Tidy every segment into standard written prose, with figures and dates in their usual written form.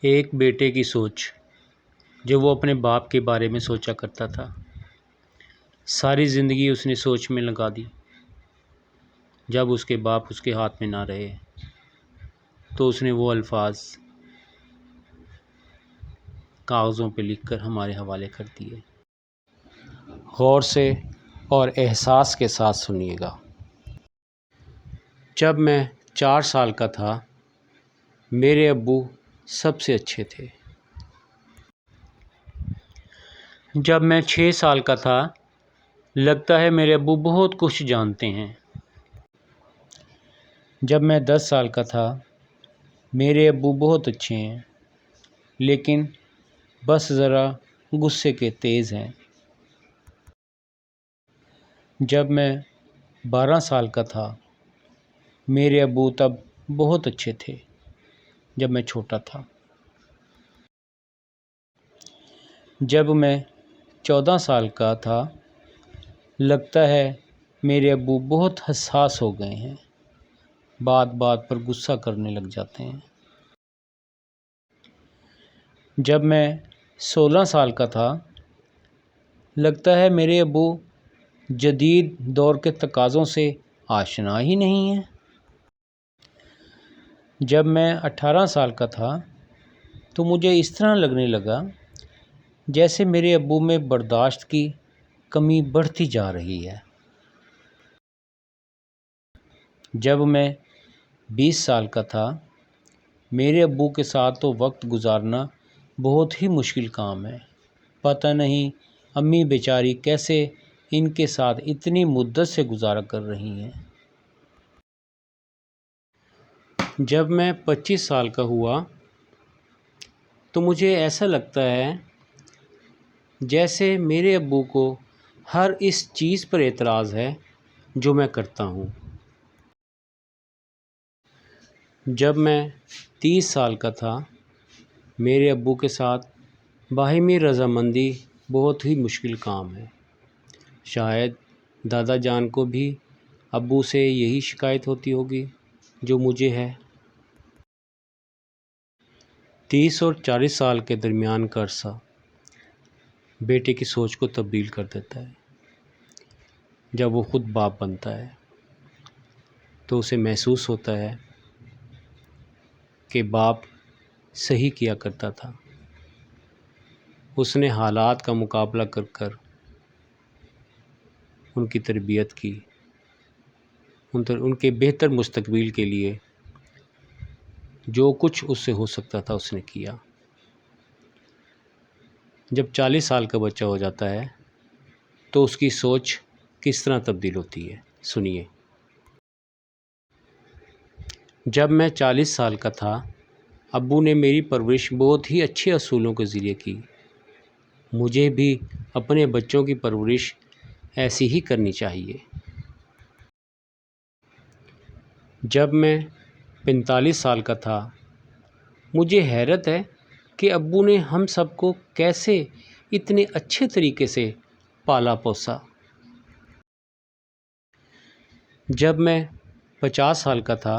ایک بیٹے کی سوچ جو وہ اپنے باپ کے بارے میں سوچا کرتا تھا، ساری زندگی اس نے سوچ میں لگا دی۔ جب اس کے باپ اس کے ہاتھ میں نہ رہے تو اس نے وہ الفاظ کاغذوں پہ لکھ کر ہمارے حوالے کر دیے۔ غور سے اور احساس کے ساتھ سنیے گا۔ جب میں 4 سال کا تھا، میرے ابو سب سے اچھے تھے۔ جب میں 6 سال کا تھا، لگتا ہے میرے ابو بہت کچھ جانتے ہیں۔ جب میں 10 سال کا تھا، میرے ابو بہت اچھے ہیں، لیکن بس ذرا غصے کے تیز ہیں۔ جب میں 12 سال کا تھا، میرے ابو تب بہت اچھے تھے جب میں چھوٹا تھا۔ جب میں 14 سال کا تھا، لگتا ہے میرے ابو بہت حساس ہو گئے ہیں، بات بات پر غصہ کرنے لگ جاتے ہیں۔ جب میں 16 سال کا تھا، لگتا ہے میرے ابو جدید دور کے تقاضوں سے آشنا ہی نہیں ہیں۔ جب میں 18 سال کا تھا تو مجھے اس طرح لگنے لگا جیسے میرے ابو میں برداشت کی کمی بڑھتی جا رہی ہے۔ جب میں 20 سال کا تھا، میرے ابو کے ساتھ تو وقت گزارنا بہت ہی مشکل کام ہے۔ پتہ نہیں امی بیچاری کیسے ان کے ساتھ اتنی مدت سے گزارا کر رہی ہیں۔ جب میں 25 سال کا ہوا تو مجھے ایسا لگتا ہے جیسے میرے ابو کو ہر اس چیز پر اعتراض ہے جو میں کرتا ہوں۔ جب میں 30 سال کا تھا، میرے ابو کے ساتھ باہمی رضامندی بہت ہی مشکل کام ہے۔ شاید دادا جان کو بھی ابو سے یہی شکایت ہوتی ہوگی جو مجھے ہے۔ 30 اور 40 سال کے درمیان کا عرصہ بیٹے کی سوچ کو تبدیل کر دیتا ہے۔ جب وہ خود باپ بنتا ہے تو اسے محسوس ہوتا ہے کہ باپ صحیح کیا کرتا تھا۔ اس نے حالات کا مقابلہ کر کر ان کی تربیت کی، ان کے بہتر مستقبل کے لیے جو کچھ اس سے ہو سکتا تھا اس نے کیا۔ جب 40 سال کا بچہ ہو جاتا ہے تو اس کی سوچ کس طرح تبدیل ہوتی ہے، سنیے۔ جب میں 40 سال کا تھا، ابو نے میری پرورش بہت ہی اچھے اصولوں کے ذریعے کی۔ مجھے بھی اپنے بچوں کی پرورش ایسی ہی کرنی چاہیے۔ جب میں 45 سال کا تھا، مجھے حیرت ہے کہ ابو نے ہم سب کو کیسے اتنے اچھے طریقے سے پالا پوسا۔ جب میں 50 سال کا تھا،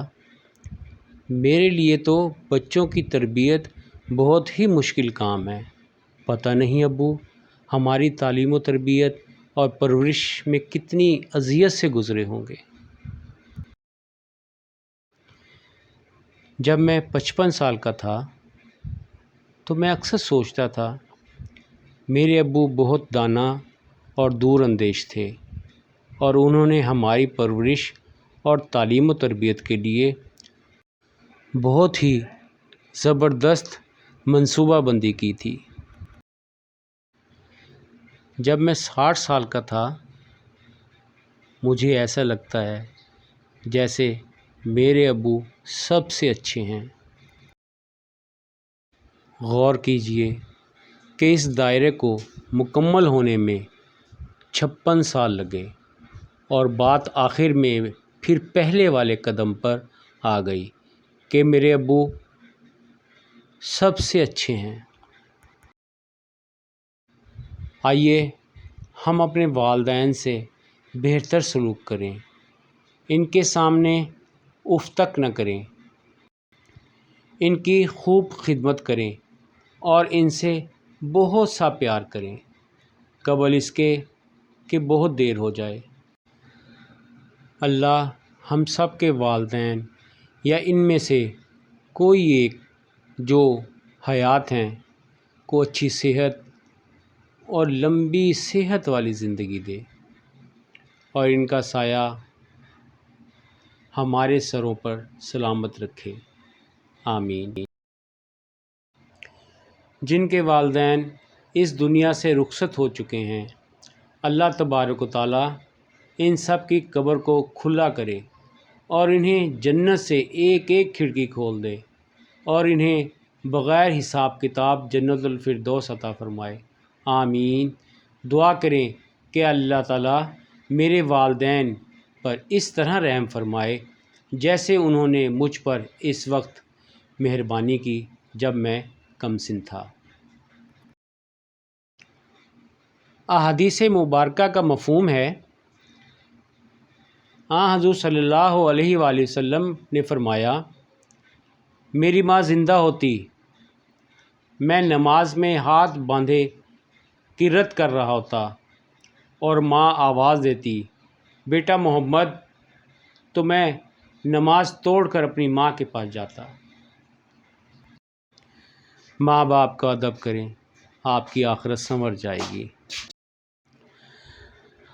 میرے لیے تو بچوں کی تربیت بہت ہی مشکل کام ہے۔ پتہ نہیں ابو ہماری تعلیم و تربیت اور پرورش میں کتنی اذیت سے گزرے ہوں گے۔ جب میں 55 سال کا تھا تو میں اکثر سوچتا تھا میرے ابو بہت دانا اور دور اندیش تھے اور انہوں نے ہماری پرورش اور تعلیم و تربیت کے لیے بہت ہی زبردست منصوبہ بندی کی تھی۔ جب میں 60 سال کا تھا، مجھے ایسا لگتا ہے جیسے میرے ابو سب سے اچھے ہیں۔ غور کیجئے کہ اس دائرے کو مکمل ہونے میں 56 سال لگے اور بات آخر میں پھر پہلے والے قدم پر آ گئی کہ میرے ابو سب سے اچھے ہیں۔ آئیے ہم اپنے والدین سے بہتر سلوک کریں، ان کے سامنے اف تک نہ کریں، ان کی خوب خدمت کریں اور ان سے بہت سا پیار کریں قبل اس کے کہ بہت دیر ہو جائے۔ اللہ ہم سب کے والدین یا ان میں سے کوئی ایک جو حیات ہیں کو اچھی صحت اور لمبی صحت والی زندگی دے اور ان کا سایہ ہمارے سروں پر سلامت رکھے، آمین۔ جن کے والدین اس دنیا سے رخصت ہو چکے ہیں، اللہ تبارک و تعالیٰ ان سب کی قبر کو کھلا کرے اور انہیں جنت سے ایک ایک کھڑکی کھول دے اور انہیں بغیر حساب کتاب جنت الفردوس عطا فرمائے، آمین۔ دعا کریں کہ اللہ تعالیٰ میرے والدین پر اس طرح رحم فرمائے جیسے انہوں نے مجھ پر اس وقت مہربانی کی جب میں کم سن تھا۔ احادیث مبارکہ کا مفہوم ہے، حضور صلی اللہ علیہ وآلہ وسلم نے فرمایا، میری ماں زندہ ہوتی میں نماز میں ہاتھ باندھے قرات کر رہا ہوتا اور ماں آواز دیتی، بیٹا محمد، تو میں نماز توڑ کر اپنی ماں کے پاس جاتا۔ ماں باپ کا ادب کریں، آپ کی آخرت سنور جائے گی۔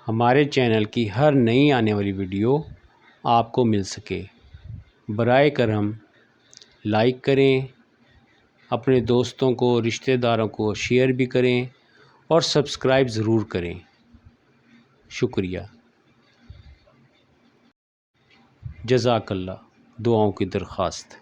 ہمارے چینل کی ہر نئی آنے والی ویڈیو آپ کو مل سکے، برائے کرم لائک کریں، اپنے دوستوں کو رشتہ داروں کو شیئر بھی کریں اور سبسکرائب ضرور کریں، شکریہ، جزاک اللہ۔ دعاؤں کی درخواست۔